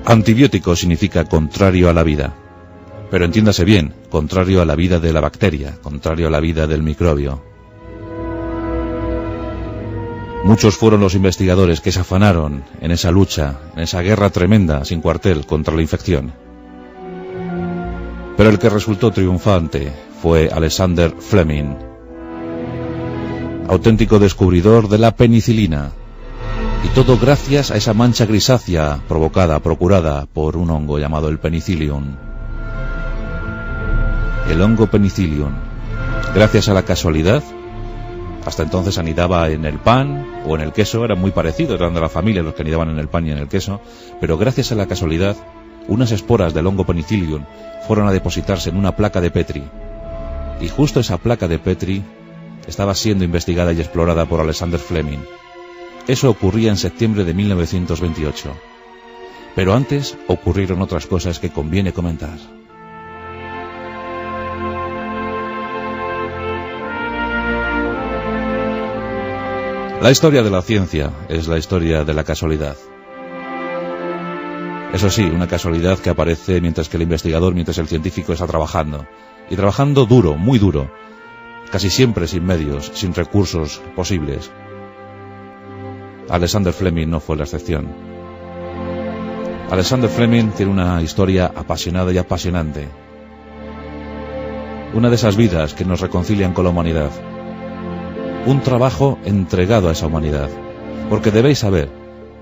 Antibiótico significa contrario a la vida. Pero entiéndase bien, contrario a la vida de la bacteria, contrario a la vida del microbio. Muchos fueron los investigadores que se afanaron en esa lucha, en esa guerra tremenda, sin cuartel, contra la infección. Pero el que resultó triunfante fue Alexander Fleming, auténtico descubridor de la penicilina. Y todo gracias a esa mancha grisácea procurada por un hongo llamado el penicillium. El hongo penicillium, gracias a la casualidad, hasta entonces anidaba en el pan o en el queso, eran muy parecidos, eran de la familia los que anidaban en el pan y en el queso, pero gracias a la casualidad, unas esporas del hongo penicillium fueron a depositarse en una placa de Petri. Y justo esa placa de Petri estaba siendo investigada y explorada por Alexander Fleming. Eso ocurría en septiembre de 1928. Pero antes ocurrieron otras cosas que conviene comentar. La historia de la ciencia es la historia de la casualidad. Eso sí, una casualidad que aparece mientras que el investigador, mientras el científico está trabajando. Y trabajando duro, muy duro. Casi siempre sin medios, sin recursos posibles. Alexander Fleming no fue la excepción. Alexander Fleming tiene una historia apasionada y apasionante. Una de esas vidas que nos reconcilian con la humanidad. Un trabajo entregado a esa humanidad. Porque debéis saber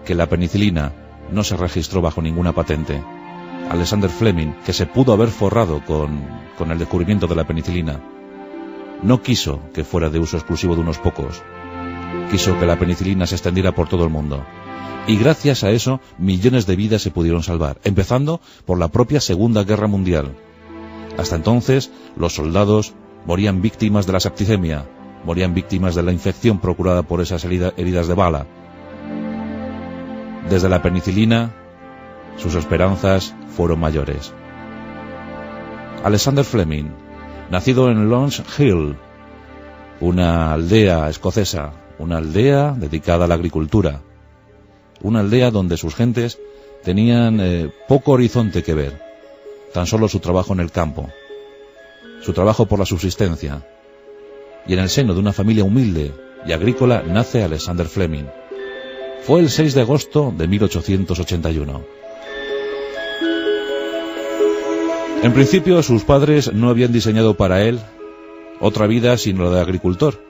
que la penicilina no se registró bajo ninguna patente. Alexander Fleming, que se pudo haber forrado con el descubrimiento de la penicilina, no quiso que fuera de uso exclusivo de unos pocos. Quiso que la penicilina se extendiera por todo el mundo. Y gracias a eso, millones de vidas se pudieron salvar, empezando por la propia Segunda Guerra Mundial. Hasta entonces, los soldados morían víctimas de la septicemia, morían víctimas de la infección procurada por esas heridas de bala. Desde la penicilina, sus esperanzas fueron mayores. Alexander Fleming, nacido en Lons Hill, una aldea escocesa, una aldea dedicada a la agricultura, una aldea donde sus gentes tenían poco horizonte que ver, tan solo su trabajo en el campo, su trabajo por la subsistencia. Y en el seno de una familia humilde y agrícola nace Alexander Fleming. Fue el 6 de agosto de 1881. En principio, sus padres no habían diseñado para él otra vida sino la de agricultor,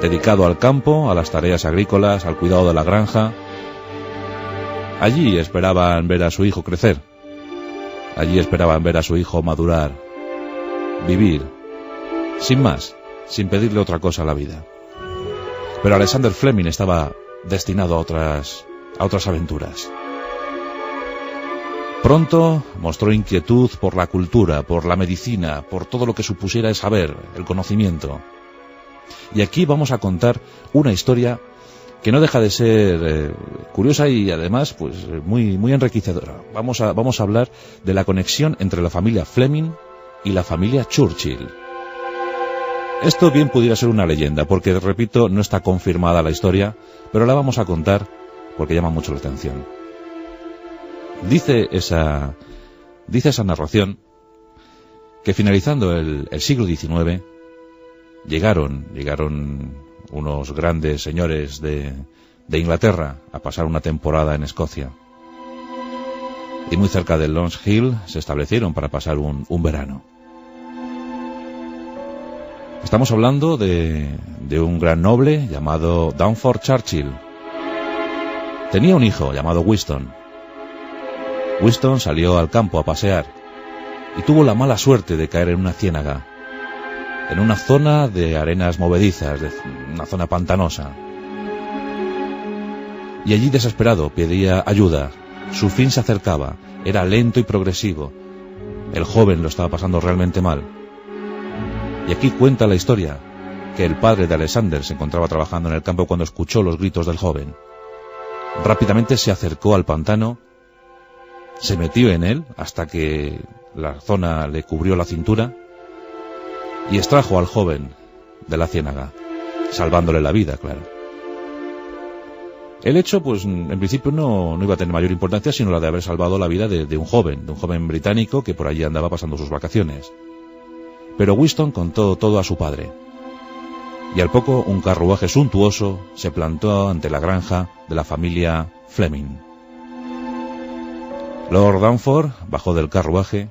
dedicado al campo, a las tareas agrícolas, al cuidado de la granja. Allí esperaban ver a su hijo crecer. Allí esperaban ver a su hijo madurar, vivir, sin más, sin pedirle otra cosa a la vida. Pero Alexander Fleming estaba destinado a otras aventuras. Pronto mostró inquietud por la cultura, por la medicina, por todo lo que supusiera el saber, el conocimiento. Y aquí vamos a contar una historia que no deja de ser curiosa y además pues muy enriquecedora. Vamos a hablar de la conexión entre la familia Fleming y la familia Churchill. Esto bien pudiera ser una leyenda, porque, repito, no está confirmada la historia, pero la vamos a contar porque llama mucho la atención. Dice esa narración que finalizando el siglo XIX llegaron unos grandes señores de Inglaterra a pasar una temporada en Escocia. Y muy cerca de Lons Hill se establecieron para pasar un verano. Estamos hablando de un gran noble llamado Domford Churchill. Tenía un hijo llamado Winston. Winston salió al campo a pasear y tuvo la mala suerte de caer en una ciénaga, en una zona de arenas movedizas, una zona pantanosa. Y allí desesperado pedía ayuda. Su fin se acercaba, era lento y progresivo. El joven lo estaba pasando realmente mal. Y aquí cuenta la historia que el padre de Alexander se encontraba trabajando en el campo cuando escuchó los gritos del joven. Rápidamente se acercó al pantano, se metió en él hasta que la zona le cubrió la cintura y extrajo al joven de la ciénaga, salvándole la vida, claro. El hecho, pues, en principio no iba a tener mayor importancia, sino la de haber salvado la vida de un joven británico que por allí andaba pasando sus vacaciones. Pero Winston contó todo a su padre. Y al poco, un carruaje suntuoso se plantó ante la granja de la familia Fleming. Lord Dunford bajó del carruaje,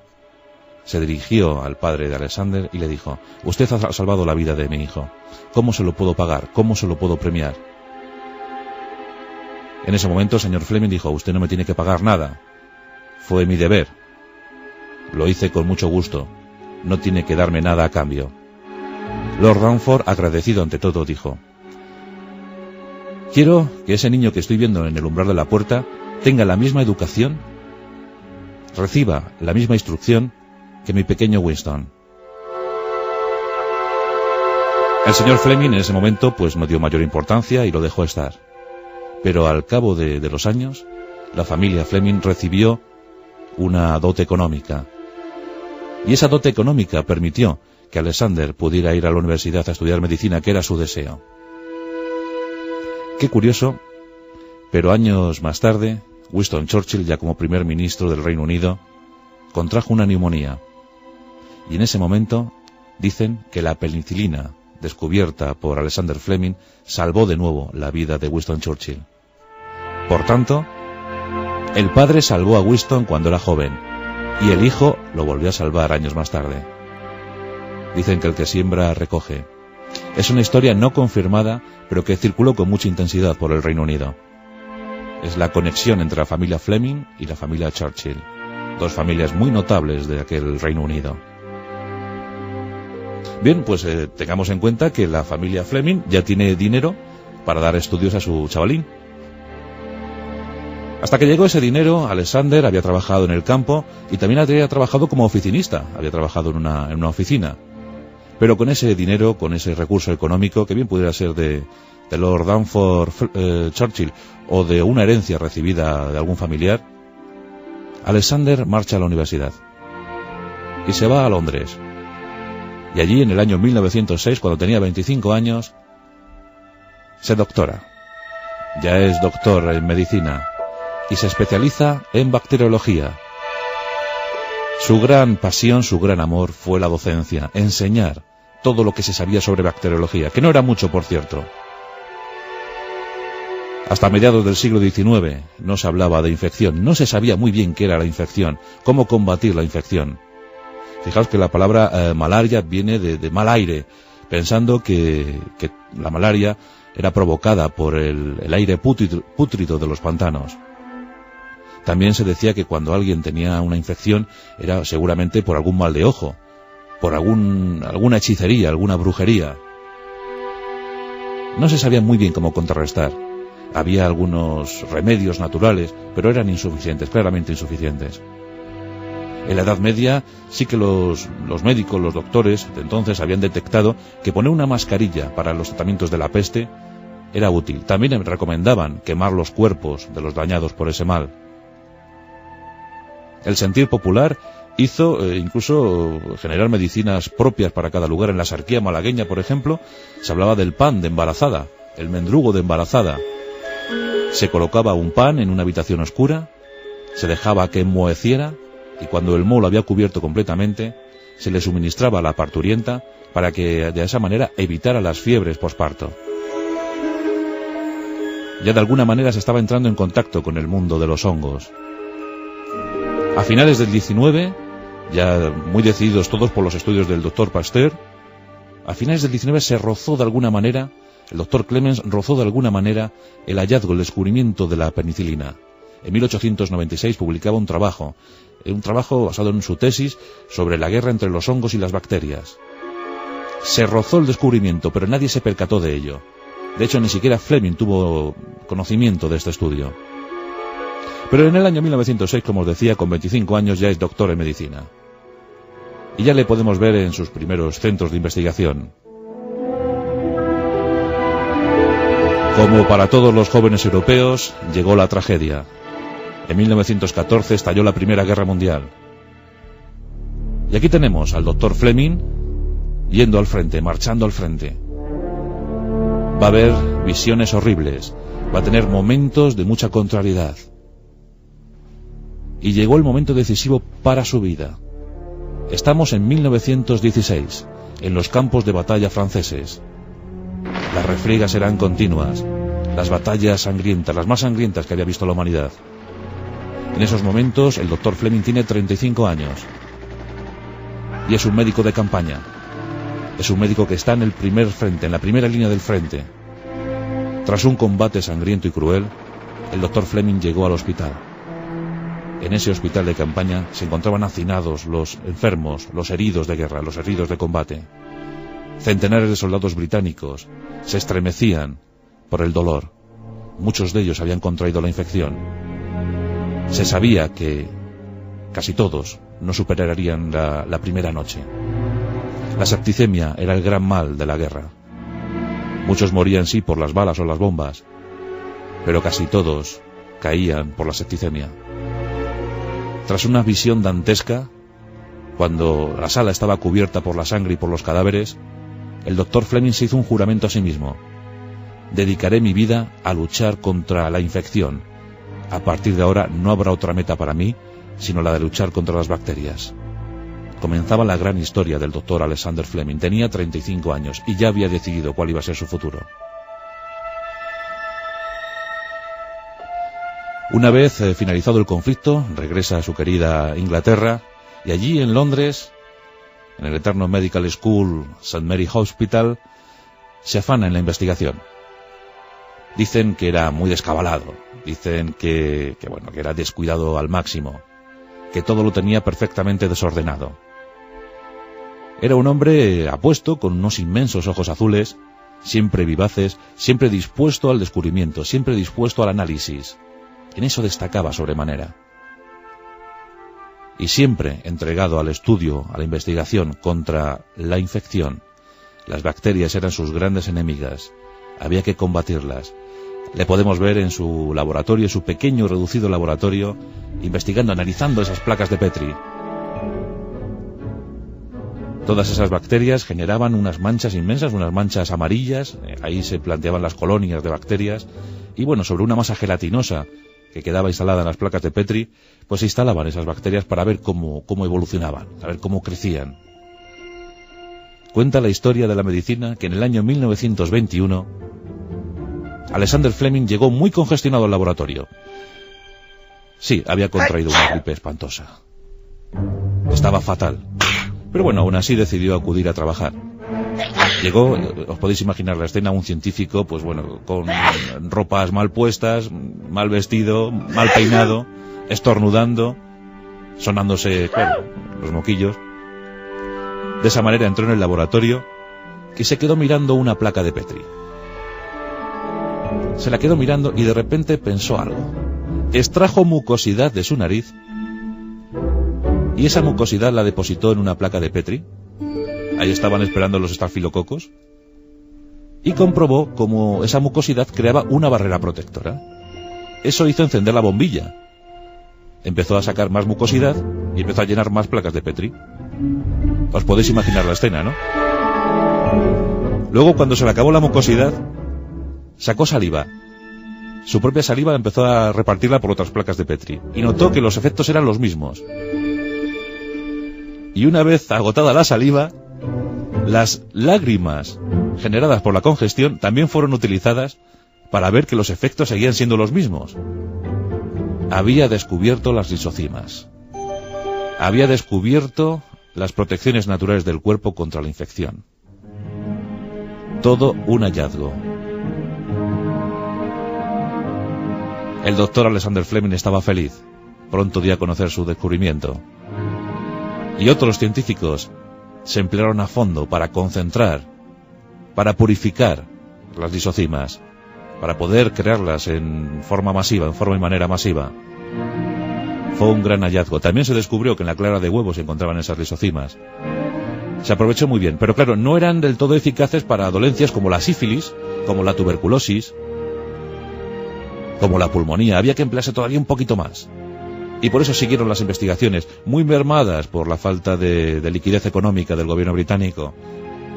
se dirigió al padre de Alexander y le dijo: «Usted ha salvado la vida de mi hijo. ¿Cómo se lo puedo pagar? ¿Cómo se lo puedo premiar?». En ese momento el señor Fleming dijo: «Usted no me tiene que pagar nada. Fue mi deber. Lo hice con mucho gusto. No tiene que darme nada a cambio». Lord Dunford, agradecido ante todo, dijo: «Quiero que ese niño que estoy viendo en el umbral de la puerta tenga la misma educación, reciba la misma instrucción que mi pequeño Winston». El señor Fleming en ese momento pues no dio mayor importancia y lo dejó estar. Pero al cabo de los años, la familia Fleming recibió una dote económica. Y esa dote económica permitió que Alexander pudiera ir a la universidad a estudiar medicina, que era su deseo. Qué curioso, pero años más tarde, Winston Churchill, ya como primer ministro del Reino Unido, contrajo una neumonía. Y en ese momento dicen que la penicilina, descubierta por Alexander Fleming, salvó de nuevo la vida de Winston Churchill. Por tanto, el padre salvó a Winston cuando era joven, y el hijo lo volvió a salvar años más tarde. Dicen que el que siembra recoge. Es una historia no confirmada, pero que circuló con mucha intensidad por el Reino Unido. Es la conexión entre la familia Fleming y la familia Churchill, dos familias muy notables de aquel Reino Unido. Bien, pues tengamos en cuenta que la familia Fleming ya tiene dinero para dar estudios a su chavalín. Hasta que llegó ese dinero, Alexander había trabajado en el campo y también había trabajado como oficinista, había trabajado en una oficina. Pero con ese dinero, con ese recurso económico, que bien pudiera ser de Lord Dunford Churchill o de una herencia recibida de algún familiar, Alexander marcha a la universidad y se va a Londres. Y allí, en el año 1906, cuando tenía 25 años, se doctora. Ya es doctor en medicina y se especializa en bacteriología. Su gran pasión, su gran amor fue la docencia, enseñar todo lo que se sabía sobre bacteriología, que no era mucho, por cierto. Hasta mediados del siglo XIX no se hablaba de infección, no se sabía muy bien qué era la infección, cómo combatir la infección. Fijaos que la palabra malaria viene de mal aire, pensando que la malaria era provocada por el aire pútrido de los pantanos. También se decía que cuando alguien tenía una infección era seguramente por algún mal de ojo, por alguna hechicería, alguna brujería. No se sabía muy bien cómo contrarrestar. Había algunos remedios naturales, pero eran insuficientes, claramente insuficientes. En la Edad Media sí que los médicos, los doctores de entonces habían detectado que poner una mascarilla para los tratamientos de la peste era útil. También recomendaban quemar los cuerpos de los dañados por ese mal. El sentir popular hizo incluso generar medicinas propias para cada lugar. En la Sarquía malagueña, por ejemplo, se hablaba del pan de embarazada, el mendrugo de embarazada. Se colocaba un pan en una habitación oscura, se dejaba que enmoheciera, y cuando el moho lo había cubierto completamente, se le suministraba a la parturienta para que de esa manera evitara las fiebres posparto. Ya de alguna manera se estaba entrando en contacto con el mundo de los hongos. A finales del 19, ya muy decididos todos por los estudios del doctor Pasteur, a finales del 19 se rozó de alguna manera, el doctor Clemens rozó de alguna manera el hallazgo, el descubrimiento de la penicilina. En 1896 publicaba un trabajo basado en su tesis sobre la guerra entre los hongos y las bacterias. Se rozó el descubrimiento, pero nadie se percató de ello. De hecho, ni siquiera Fleming tuvo conocimiento de este estudio. Pero en el año 1906, como os decía, con 25 años ya es doctor en medicina. Y ya le podemos ver en sus primeros centros de investigación. Como para todos los jóvenes europeos, llegó la tragedia. En 1914 estalló la Primera Guerra Mundial. Y aquí tenemos al doctor Fleming yendo al frente, marchando al frente. Va a haber visiones horribles, va a tener momentos de mucha contrariedad. Y llegó el momento decisivo para su vida. Estamos en 1916, en los campos de batalla franceses. Las refriegas eran continuas, las batallas sangrientas, las más sangrientas que había visto la humanidad. En esos momentos el doctor Fleming tiene 35 años y es un médico de campaña. Es un médico que está en el primer frente, en la primera línea del frente. Tras un combate sangriento y cruel, el doctor Fleming llegó al hospital. En ese hospital de campaña se encontraban hacinados los enfermos, los heridos de guerra, los heridos de combate. Centenares de soldados británicos se estremecían por el dolor. Muchos de ellos habían contraído la infección. Se sabía que casi todos no superarían la primera noche. La septicemia era el gran mal de la guerra. Muchos morían sí por las balas o las bombas, pero casi todos caían por la septicemia. Tras una visión dantesca, cuando la sala estaba cubierta por la sangre y por los cadáveres, el doctor Fleming se hizo un juramento a sí mismo: dedicaré mi vida a luchar contra la infección. A partir de ahora no habrá otra meta para mí, sino la de luchar contra las bacterias. Comenzaba la gran historia del doctor Alexander Fleming. Tenía 35 años y ya había decidido cuál iba a ser su futuro. Una vez finalizado el conflicto, regresa a su querida Inglaterra y allí en Londres, en el eterno Medical School St. Mary Hospital, se afana en la investigación. Dicen que era muy descabalado, dicen que era descuidado al máximo, que todo lo tenía perfectamente desordenado. Era un hombre apuesto, con unos inmensos ojos azules, siempre vivaces, siempre dispuesto al descubrimiento, siempre dispuesto al análisis. En eso destacaba sobremanera. Y siempre entregado al estudio, a la investigación contra la infección. Las bacterias eran sus grandes enemigas. Había que combatirlas. Le podemos ver en su laboratorio, en su pequeño reducido laboratorio, investigando, analizando esas placas de Petri. Todas esas bacterias generaban unas manchas inmensas, unas manchas amarillas. Ahí se planteaban las colonias de bacterias. Y bueno, sobre una masa gelatinosa que quedaba instalada en las placas de Petri, pues se instalaban esas bacterias para ver cómo evolucionaban, a ver cómo crecían. Cuenta la historia de la medicina que en el año 1921 Alexander Fleming llegó muy congestionado al laboratorio. Sí, había contraído una gripe espantosa. Estaba fatal. Pero bueno, aún así decidió acudir a trabajar. Llegó, os podéis imaginar la escena, un científico, pues bueno, con ropas mal puestas, mal vestido, mal peinado, estornudando, sonándose, claro, los moquillos. De esa manera entró en el laboratorio y se quedó mirando una placa de Petri. Se la quedó mirando y de repente pensó algo. Extrajo mucosidad de su nariz y esa mucosidad la depositó en una placa de Petri. Ahí estaban esperando los estafilococos y comprobó cómo esa mucosidad creaba una barrera protectora. Eso hizo encender la bombilla. Empezó a sacar más mucosidad y empezó a llenar más placas de Petri. Os podéis imaginar la escena, ¿no? Luego, cuando se le acabó la mucosidad, sacó saliva. Su propia saliva empezó a repartirla por otras placas de Petri y notó que los efectos eran los mismos. Y una vez agotada la saliva, las lágrimas generadas por la congestión también fueron utilizadas para ver que los efectos seguían siendo los mismos. Había descubierto las lisocimas. Había descubierto las protecciones naturales del cuerpo contra la infección. Todo un hallazgo. El doctor Alexander Fleming estaba feliz. Pronto dio a conocer su descubrimiento. Y otros científicos se emplearon a fondo para concentrar, para purificar las lisocimas, para poder crearlas en forma masiva, en forma y manera masiva. Fue un gran hallazgo. También se descubrió que en la clara de huevo se encontraban esas lisocimas. Se aprovechó muy bien, pero claro, no eran del todo eficaces para dolencias como la sífilis, como la tuberculosis, como la pulmonía. Había que emplearse todavía un poquito más. Y por eso siguieron las investigaciones, muy mermadas por la falta de liquidez económica del gobierno británico.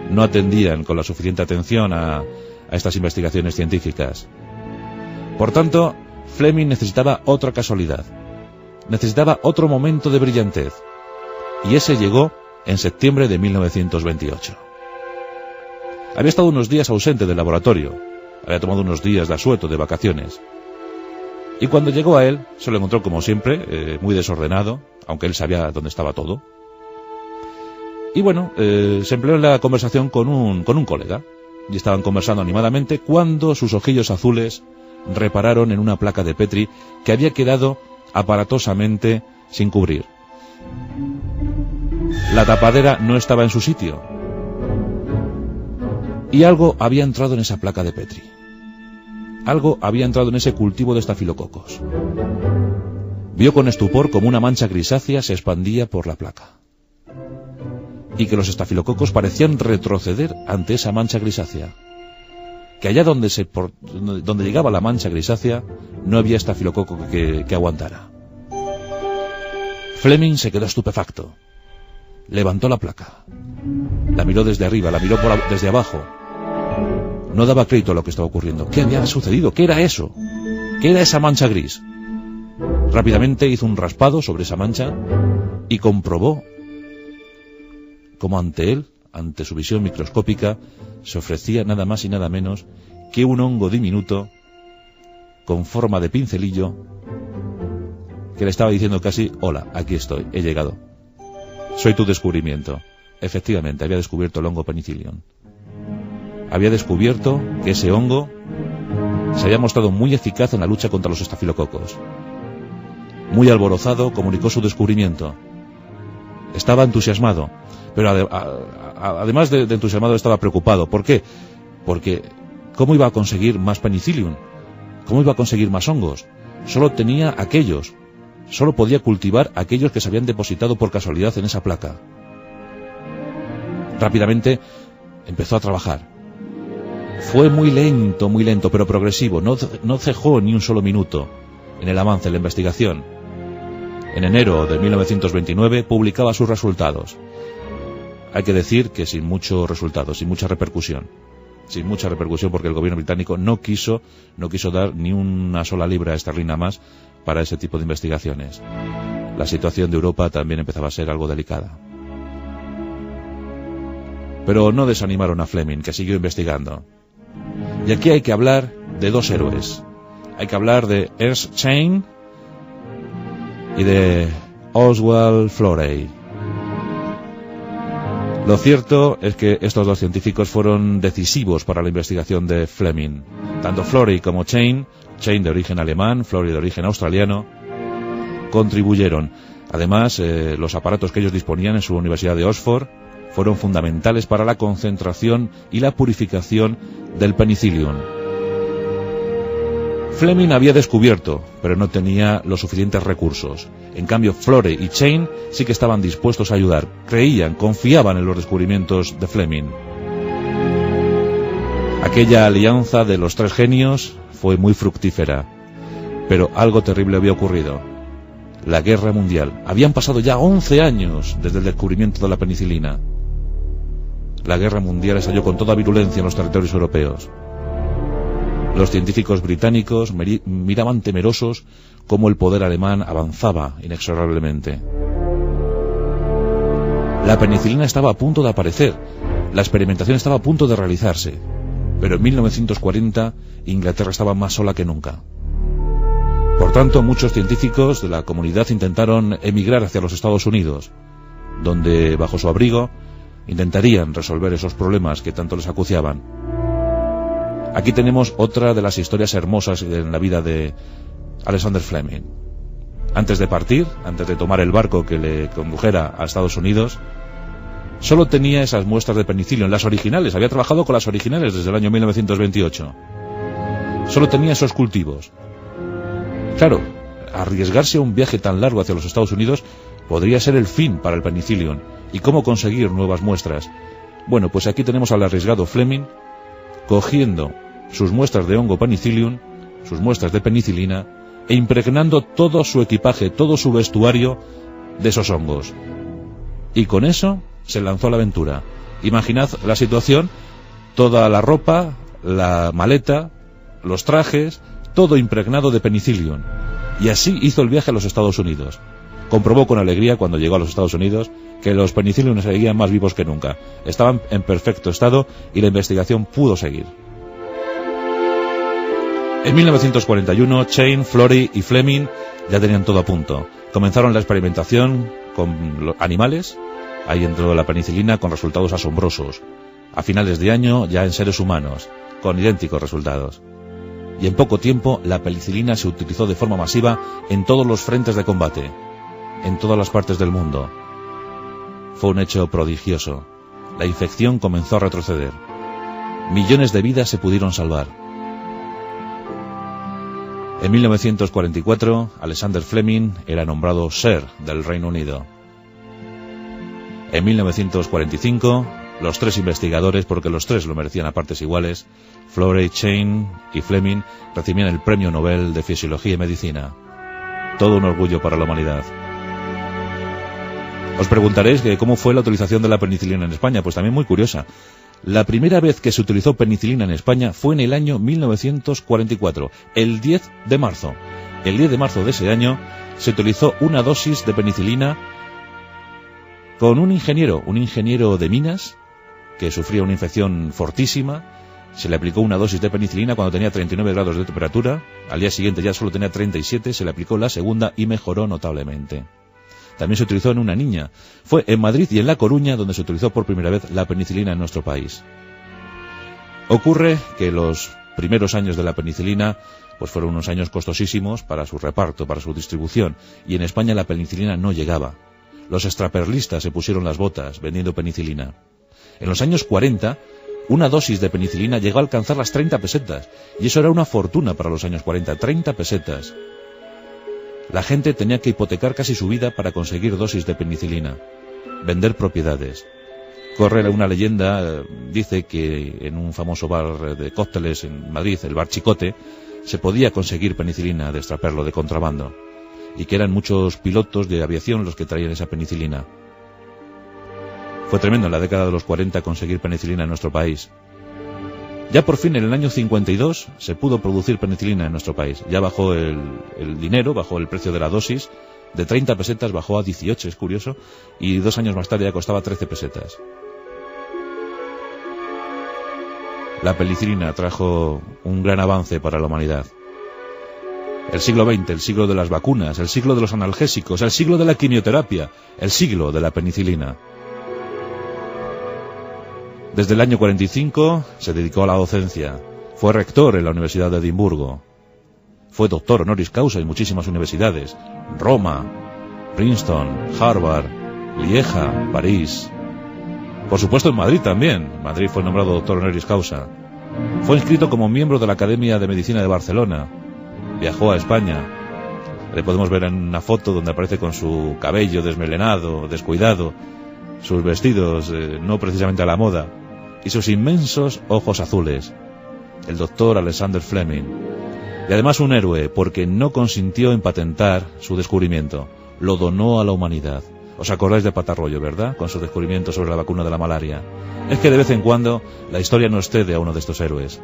No atendían con la suficiente atención a estas investigaciones científicas. Por tanto, Fleming necesitaba otra casualidad, necesitaba otro momento de brillantez, y ese llegó en septiembre de 1928. Había estado unos días ausente del laboratorio, había tomado unos días de asueto, de vacaciones, y cuando llegó a él, se lo encontró como siempre, muy desordenado, aunque él sabía dónde estaba todo. Y bueno, se empleó en la conversación con un colega, y estaban conversando animadamente cuando sus ojillos azules repararon en una placa de Petri que había quedado aparatosamente sin cubrir. La tapadera no estaba en su sitio, y algo había entrado en esa placa de Petri. Algo había entrado en ese cultivo de estafilococos. Vio con estupor como una mancha grisácea se expandía por la placa, y que los estafilococos parecían retroceder ante esa mancha grisácea, que allá donde llegaba la mancha grisácea no había estafilococo que aguantara. Fleming se quedó estupefacto. Levantó la placa, la miró desde arriba, la miró desde abajo. No daba crédito a lo que estaba ocurriendo. ¿Qué había sucedido? ¿Qué era eso? ¿Qué era esa mancha gris? Rápidamente hizo un raspado sobre esa mancha y comprobó cómo ante él, ante su visión microscópica, se ofrecía nada más y nada menos que un hongo diminuto con forma de pincelillo que le estaba diciendo casi: hola, aquí estoy, he llegado. Soy tu descubrimiento. Efectivamente, había descubierto el hongo Penicillium. Había descubierto que ese hongo se había mostrado muy eficaz en la lucha contra los estafilococos. Muy alborozado, comunicó su descubrimiento. Estaba entusiasmado, pero además de entusiasmado estaba preocupado. ¿Por qué? Porque ¿cómo iba a conseguir más Penicillium? ¿Cómo iba a conseguir más hongos? Solo tenía aquellos. Solo podía cultivar aquellos que se habían depositado por casualidad en esa placa. Rápidamente empezó a trabajar. Fue muy lento, pero progresivo. No cejó ni un solo minuto en el avance de la investigación. En enero de 1929 publicaba sus resultados. Hay que decir que sin muchos resultados, sin mucha repercusión. Sin mucha repercusión porque el gobierno británico no quiso dar ni una sola libra esterlina más para ese tipo de investigaciones. La situación de Europa también empezaba a ser algo delicada. Pero no desanimaron a Fleming, que siguió investigando. Y aquí hay que hablar de dos héroes. Hay que hablar de Ernst Chain y de Oswald Florey. Lo cierto es que estos dos científicos fueron decisivos para la investigación de Fleming. Tanto Florey como Chain de origen alemán, Florey de origen australiano, contribuyeron. Además, los aparatos que ellos disponían en su Universidad de Oxford fueron fundamentales para la concentración y la purificación del Penicillium. Fleming había descubierto, pero no tenía los suficientes recursos. En cambio, Florey y Chain sí que estaban dispuestos a ayudar. Creían, confiaban en los descubrimientos de Fleming. Aquella alianza de los tres genios fue muy fructífera. Pero algo terrible había ocurrido. La guerra mundial. Habían pasado ya 11 años desde el descubrimiento de la penicilina. La guerra mundial estalló con toda virulencia en los territorios europeos. Los científicos británicos miraban temerosos cómo el poder alemán avanzaba inexorablemente. La penicilina estaba a punto de aparecer, la experimentación estaba a punto de realizarse, pero en 1940 Inglaterra estaba más sola que nunca. Por tanto, muchos científicos de la comunidad intentaron emigrar hacia los Estados Unidos, donde, bajo su abrigo, intentarían resolver esos problemas que tanto les acuciaban. Aquí tenemos otra de las historias hermosas en la vida de Alexander Fleming. Antes de partir, antes de tomar el barco que le condujera a Estados Unidos, solo tenía esas muestras de penicilio, las originales. Había trabajado con las originales desde el año 1928. Solo tenía esos cultivos. Claro, arriesgarse a un viaje tan largo hacia los Estados Unidos podría ser el fin para el penicillium. ¿Y cómo conseguir nuevas muestras? Bueno, pues aquí tenemos al arriesgado Fleming cogiendo sus muestras de hongo penicillium, sus muestras de penicilina, e impregnando todo su equipaje, todo su vestuario de esos hongos. Y con eso se lanzó a la aventura. Imaginad la situación: toda la ropa, la maleta, los trajes, todo impregnado de penicillium. Y así hizo el viaje a los Estados Unidos. Comprobó con alegría cuando llegó a los Estados Unidos que los penicillium seguían más vivos que nunca. Estaban en perfecto estado y la investigación pudo seguir. En 1941, Chain, Florey y Fleming ya tenían todo a punto. Comenzaron la experimentación con los animales. Ahí entró la penicilina con resultados asombrosos. A finales de año ya en seres humanos, con idénticos resultados. Y en poco tiempo la penicilina se utilizó de forma masiva en todos los frentes de combate, en todas las partes del mundo. Fue un hecho prodigioso. La infección comenzó a retroceder. Millones de vidas se pudieron salvar. En 1944, Alexander Fleming era nombrado Sir del Reino Unido. En 1945, los tres investigadores, porque los tres lo merecían a partes iguales, Florey, Chain y Fleming, recibían el Premio Nobel de Fisiología y Medicina. Todo un orgullo para la humanidad. Os preguntaréis que cómo fue la utilización de la penicilina en España. Pues también muy curiosa. La primera vez que se utilizó penicilina en España fue en el año 1944, el 10 de marzo. El 10 de marzo de ese año se utilizó una dosis de penicilina con un ingeniero de minas, que sufría una infección fortísima. Se le aplicó una dosis de penicilina cuando tenía 39 grados de temperatura. Al día siguiente ya solo tenía 37, se le aplicó la segunda y mejoró notablemente. También se utilizó en una niña. Fue en Madrid y en La Coruña donde se utilizó por primera vez la penicilina en nuestro país. Ocurre que los primeros años de la penicilina pues fueron unos años costosísimos para su reparto, para su distribución, y en España la penicilina no llegaba. Los extraperlistas se pusieron las botas vendiendo penicilina. En los años 40, una dosis de penicilina llegó a alcanzar las 30 pesetas, y eso era una fortuna para los años 40, 30 pesetas. La gente tenía que hipotecar casi su vida para conseguir dosis de penicilina, vender propiedades. Corre una leyenda, dice que en un famoso bar de cócteles en Madrid, el Bar Chicote, se podía conseguir penicilina de extraperlo, de contrabando, y que eran muchos pilotos de aviación los que traían esa penicilina. Fue tremendo en la década de los 40 conseguir penicilina en nuestro país. Ya por fin, en el año 52, se pudo producir penicilina en nuestro país. Ya bajó el dinero, bajó el precio de la dosis. De 30 pesetas bajó a 18, es curioso. Y 2 años más tarde ya costaba 13 pesetas. La penicilina trajo un gran avance para la humanidad. El siglo XX, el siglo de las vacunas, el siglo de los analgésicos, el siglo de la quimioterapia, el siglo de la penicilina. Desde el año 45 se dedicó a la docencia. Fue rector en la Universidad de Edimburgo. Fue doctor honoris causa en muchísimas universidades. Roma, Princeton, Harvard, Lieja, París. Por supuesto en Madrid también. En Madrid fue nombrado doctor honoris causa. Fue inscrito como miembro de la Academia de Medicina de Barcelona. Viajó a España. Le podemos ver en una foto donde aparece con su cabello desmelenado, descuidado, sus vestidos no precisamente a la moda, y sus inmensos ojos azules. El doctor Alexander Fleming. Y además un héroe, porque no consintió en patentar su descubrimiento. Lo donó a la humanidad. ¿Os acordáis de Patarroyo, verdad? Con su descubrimiento sobre la vacuna de la malaria. Es que de vez en cuando la historia nos cede a uno de estos héroes.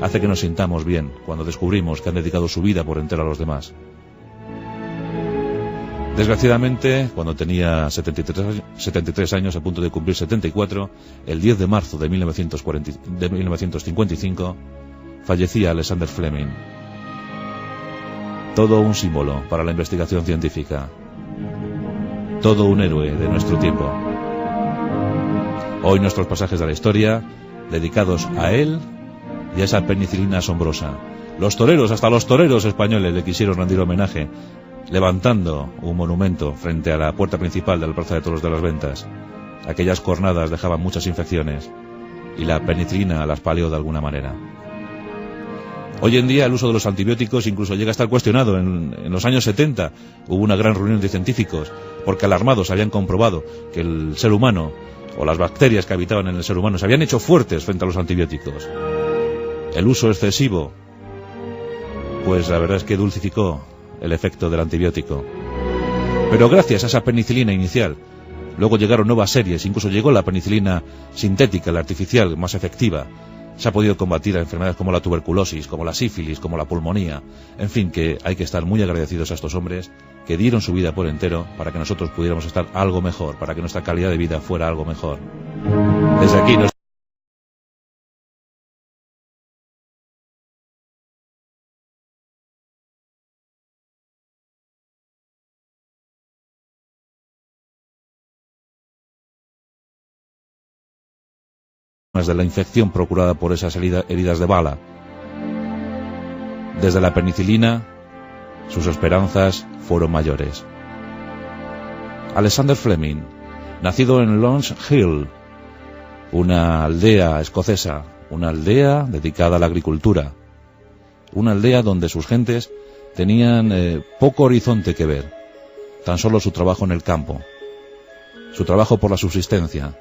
Hace que nos sintamos bien cuando descubrimos que han dedicado su vida por entero a los demás. Desgraciadamente, cuando tenía 73 años, a punto de cumplir 74, el 10 de marzo de 1955, fallecía Alexander Fleming. Todo un símbolo para la investigación científica. Todo un héroe de nuestro tiempo. Hoy nuestros pasajes de la historia, dedicados a él y a esa penicilina asombrosa. Los toreros, hasta los toreros españoles le quisieron rendir homenaje, levantando un monumento frente a la puerta principal de la Plaza de Toros de las Ventas. Aquellas cornadas dejaban muchas infecciones y la penicilina las palió de alguna manera. Hoy en día el uso de los antibióticos incluso llega a estar cuestionado. En los años 70 hubo una gran reunión de científicos porque alarmados habían comprobado que el ser humano o las bacterias que habitaban en el ser humano se habían hecho fuertes frente a los antibióticos. El uso excesivo, pues la verdad es que dulcificó el efecto del antibiótico. Pero gracias a esa penicilina inicial, luego llegaron nuevas series, incluso llegó la penicilina sintética, la artificial, más efectiva. Se ha podido combatir a enfermedades como la tuberculosis, como la sífilis, como la pulmonía. En fin, que hay que estar muy agradecidos a estos hombres que dieron su vida por entero para que nosotros pudiéramos estar algo mejor, para que nuestra calidad de vida fuera algo mejor. Desde aquí de la infección procurada por esas heridas de bala. Desde la penicilina, sus esperanzas fueron mayores. Alexander Fleming, nacido en Lons Hill, una aldea escocesa, una aldea dedicada a la agricultura, una aldea donde sus gentes tenían poco horizonte que ver, tan solo su trabajo en el campo, su trabajo por la subsistencia.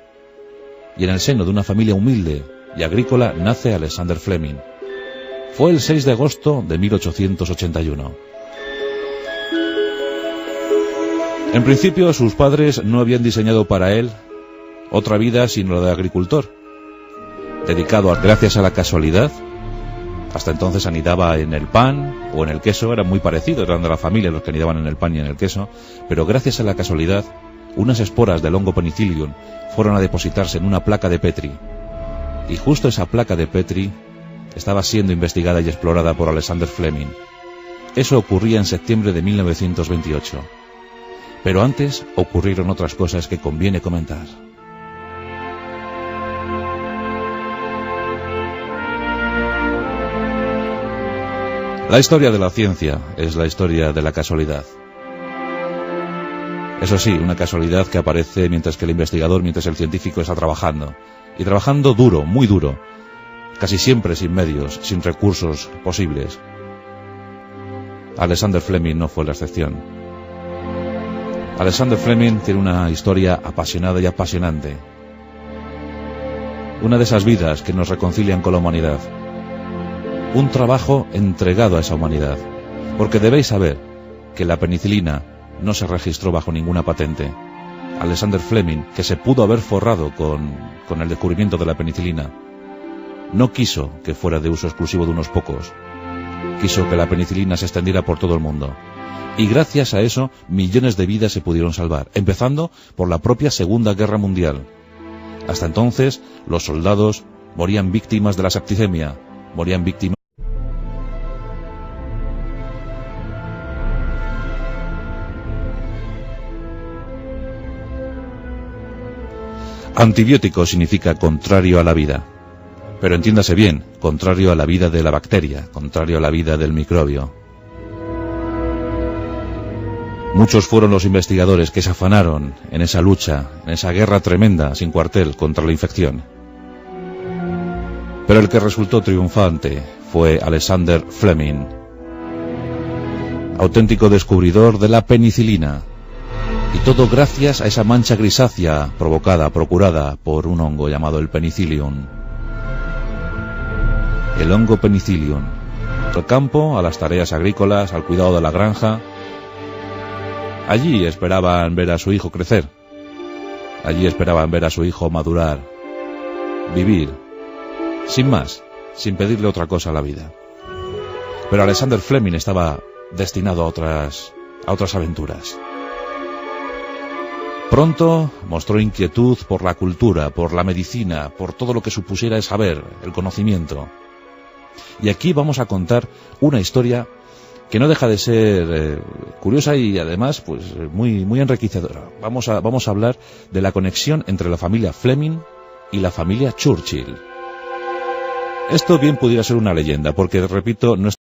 Y en el seno de una familia humilde y agrícola nace Alexander Fleming. Fue el 6 de agosto de 1881. En principio, sus padres no habían diseñado para él otra vida sino la de agricultor, dedicado gracias a la casualidad. Hasta entonces anidaba en el pan o en el queso, eran muy parecidos, eran de la familia los que anidaban en el pan y en el queso, pero gracias a la casualidad, unas esporas del hongo penicillium fueron a depositarse en una placa de Petri. Y justo esa placa de Petri estaba siendo investigada y explorada por Alexander Fleming. Eso ocurría en septiembre de 1928. Pero antes ocurrieron otras cosas que conviene comentar. La historia de la ciencia es la historia de la casualidad. Eso sí, una casualidad que aparece mientras que el investigador, mientras el científico está trabajando. Y trabajando duro, muy duro. Casi siempre sin medios, sin recursos posibles. Alexander Fleming no fue la excepción. Alexander Fleming tiene una historia apasionada y apasionante. Una de esas vidas que nos reconcilian con la humanidad. Un trabajo entregado a esa humanidad. Porque debéis saber que la penicilina no se registró bajo ninguna patente. Alexander Fleming, que se pudo haber forrado con el descubrimiento de la penicilina, no quiso que fuera de uso exclusivo de unos pocos. Quiso que la penicilina se extendiera por todo el mundo. Y gracias a eso, millones de vidas se pudieron salvar, empezando por la propia Segunda Guerra Mundial. Hasta entonces, los soldados morían víctimas de la septicemia, morían víctimas. Antibiótico significa contrario a la vida. Pero entiéndase bien, contrario a la vida de la bacteria, contrario a la vida del microbio. Muchos fueron los investigadores que se afanaron en esa lucha, en esa guerra tremenda, sin cuartel, contra la infección. Pero el que resultó triunfante fue Alexander Fleming, auténtico descubridor de la penicilina. Y todo gracias a esa mancha grisácea procurada por un hongo llamado el penicillium. El hongo penicillium. Al campo, a las tareas agrícolas, al cuidado de la granja. Allí esperaban ver a su hijo crecer. Allí esperaban ver a su hijo madurar. Vivir. Sin más, sin pedirle otra cosa a la vida. Pero Alexander Fleming estaba destinado a otras aventuras. Pronto mostró inquietud por la cultura, por la medicina, por todo lo que supusiera el saber, el conocimiento. Y aquí vamos a contar una historia que no deja de ser curiosa y además pues muy enriquecedora. Vamos a hablar de la conexión entre la familia Fleming y la familia Churchill. Esto bien pudiera ser una leyenda, porque repito, no